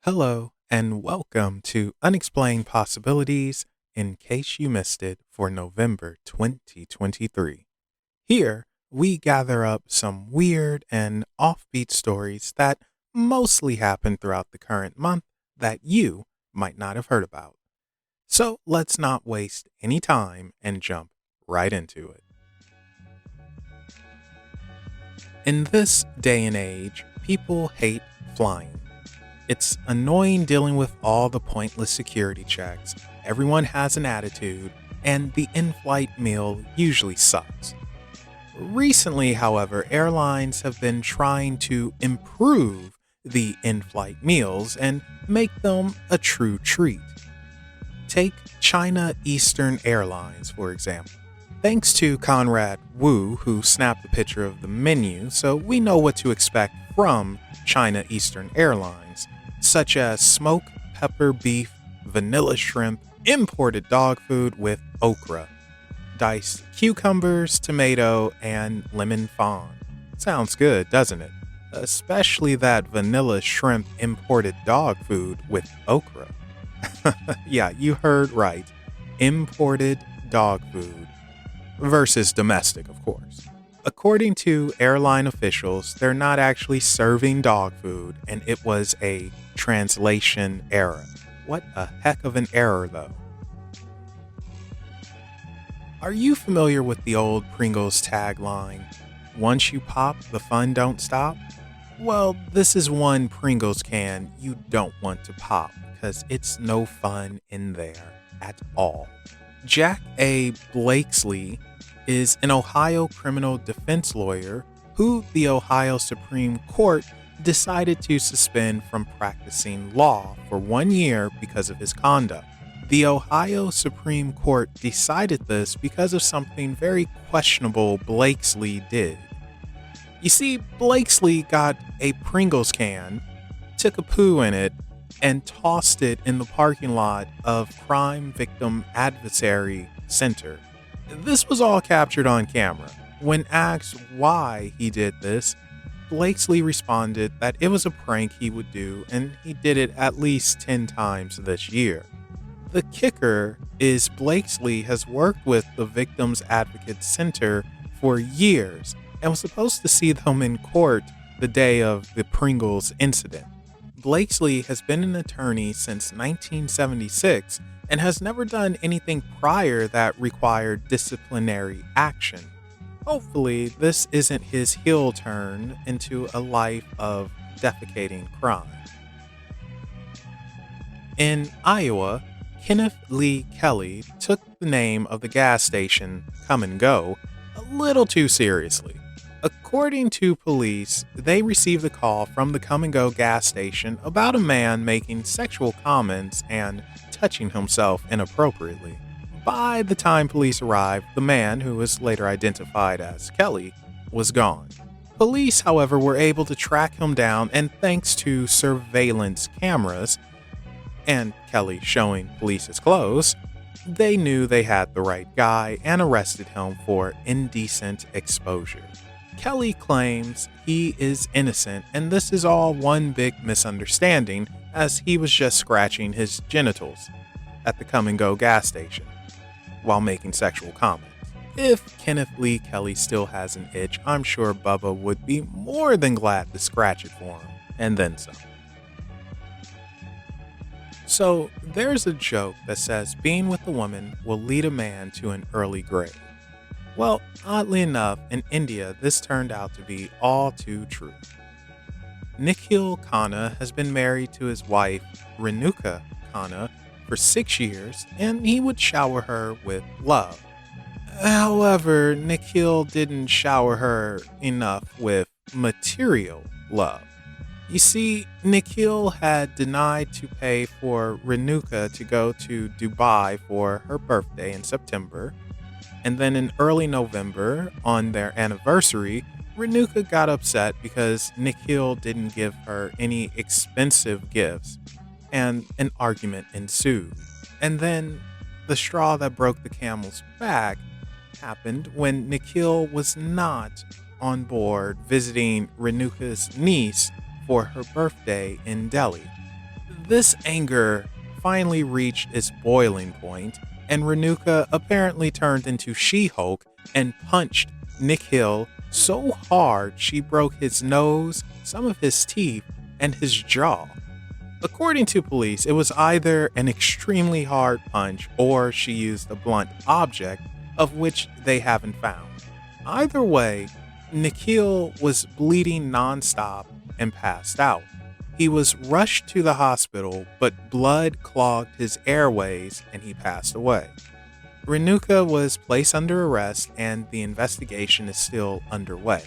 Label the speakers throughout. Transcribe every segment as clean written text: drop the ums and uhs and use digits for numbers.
Speaker 1: Hello, and welcome to Unexplained Possibilities in case you missed it for November 2023. Here, we gather up some weird and offbeat stories that mostly happen throughout the current month that you might not have heard about. So let's not waste any time and jump right into it. In this day and age, people hate flying. It's annoying dealing with all the pointless security checks. Everyone has an attitude, and the in flight meal usually sucks. Recently, however, airlines have been trying to improve the in flight meals and make them a true treat. Take China Eastern Airlines, for example. Thanks to Conrad Wu, who snapped a picture of the menu, so we know what to expect from China Eastern Airlines, such as smoked pepper beef, vanilla shrimp, imported dog food with okra, diced cucumbers, tomato, and lemon fawn. Sounds good, doesn't it? Especially that vanilla shrimp imported dog food with okra. Yeah, you heard right. Imported dog food versus domestic, of course. According to airline officials, they're not actually serving dog food, and it was a translation error. What a heck of an error, though. Are you familiar with the old Pringles tagline, "Once you pop, the fun don't stop"? Well, this is one Pringles can you don't want to pop because it's no fun in there at all. Jack A. Blakesley is an Ohio criminal defense lawyer who the Ohio Supreme Court decided to suspend from practicing law for 1 year because of his conduct. The Ohio Supreme Court decided this because of something very questionable Blakesley did. You see, Blakesley got a Pringles can, took a poo in it, and tossed it in the parking lot of Crime Victim Advisory Center. This was all captured on camera. When asked why he did this, Blakesley responded that it was a prank he would do, and he did it at least 10 times this year. The kicker is Blakesley has worked with the Victims Advocate Center for years and was supposed to see them in court the day of the Pringles incident. Blakesley has been an attorney since 1976 and has never done anything prior that required disciplinary action. Hopefully, this isn't his heel turn into a life of defecating crime. In Iowa, Kenneth Lee Kelly took the name of the gas station, Come and Go, a little too seriously. According to police, they received a call from the Come and Go gas station about a man making sexual comments and touching himself inappropriately. By the time police arrived, the man, who was later identified as Kelly, was gone. Police, however, were able to track him down, and thanks to surveillance cameras and Kelly showing police his clothes, they knew they had the right guy and arrested him for indecent exposure. Kelly claims he is innocent, and this is all one big misunderstanding, as he was just scratching his genitals at the Come and Go gas station while making sexual comments. If Kenneth Lee Kelly still has an itch, I'm sure Bubba would be more than glad to scratch it for him, and then some. So there's a joke that says being with a woman will lead a man to an early grave. Well, oddly enough, in India, this turned out to be all too true. Nikhil Khanna has been married to his wife, Renuka Khanna, for 6 years, and he would shower her with love. However, Nikhil didn't shower her enough with material love. You see, Nikhil had denied to pay for Renuka to go to Dubai for her birthday in September, and then in early November, on their anniversary, Renuka got upset because Nikhil didn't give her any expensive gifts, and an argument ensued. And then the straw that broke the camel's back happened when Nikhil was not on board visiting Renuka's niece for her birthday in Delhi. This anger finally reached its boiling point, and Renuka apparently turned into She-Hulk and punched Nikhil so hard she broke his nose, some of his teeth, and his jaw. According to police, it was either an extremely hard punch or she used a blunt object, of which they haven't found. Either way, Nikhil was bleeding nonstop and passed out. He was rushed to the hospital, but blood clogged his airways and he passed away. Renuka was placed under arrest and the investigation is still underway.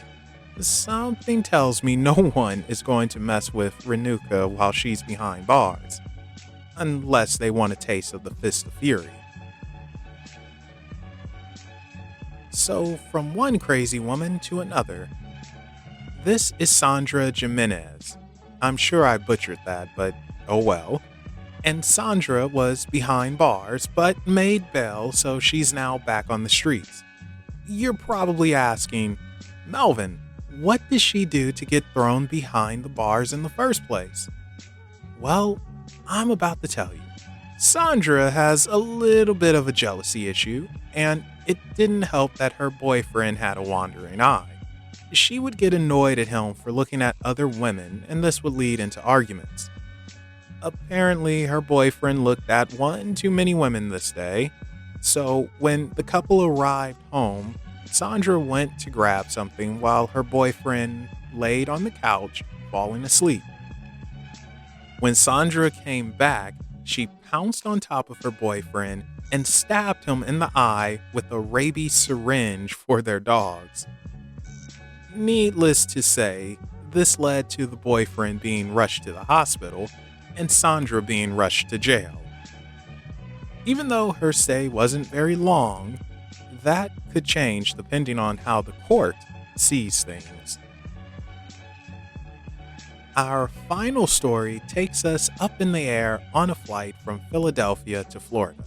Speaker 1: Something tells me no one is going to mess with Renuka while she's behind bars, unless they want a taste of the Fist of Fury. So, from one crazy woman to another, this is Sandra Jimenez. I'm sure I butchered that, but oh well. And Sandra was behind bars, but made bail, so she's now back on the streets. You're probably asking, Melvin, what did she do to get thrown behind the bars in the first place? Well, I'm about to tell you. Sandra has a little bit of a jealousy issue, and it didn't help that her boyfriend had a wandering eye. She would get annoyed at him for looking at other women, and this would lead into arguments. Apparently, her boyfriend looked at one too many women this day, so when the couple arrived home, Sandra went to grab something while her boyfriend laid on the couch, falling asleep. When Sandra came back, she pounced on top of her boyfriend and stabbed him in the eye with a rabies syringe for their dogs. Needless to say, this led to the boyfriend being rushed to the hospital and Sandra being rushed to jail. Even though her stay wasn't very long, that could change depending on how the court sees things. Our final story takes us up in the air on a flight from Philadelphia to Florida.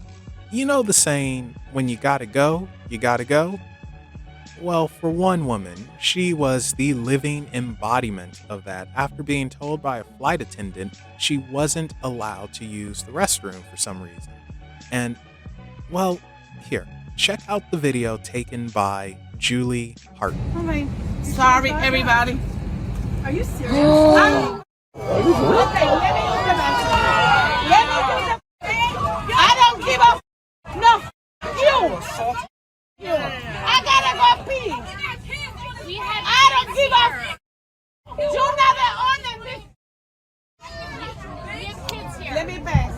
Speaker 1: You know the saying, when you gotta go, you gotta go? Well, for one woman, she was the living embodiment of that after being told by a flight attendant she wasn't allowed to use the restroom for some reason. And, well, here, check out the video taken by Julie Hart.
Speaker 2: Okay. Sorry, everybody.
Speaker 3: Are you serious?
Speaker 2: Okay, let me do the I don't give a no. You. I gotta go pee. I don't give a. You never own me. Let me pass.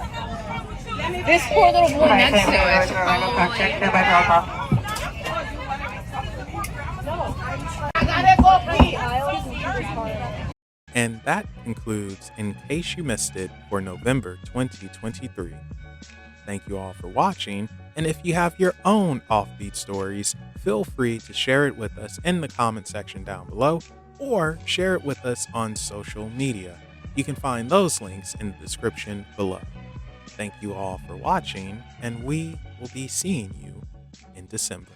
Speaker 4: This poor little boy next to us.
Speaker 2: I gotta go pee.
Speaker 1: And that concludes In Case You Missed It for November 2023. Thank you all for watching, and if you have your own offbeat stories, feel free to share it with us in the comment section down below, or share it with us on social media. You can find those links in the description below. Thank you all for watching, and we will be seeing you in December.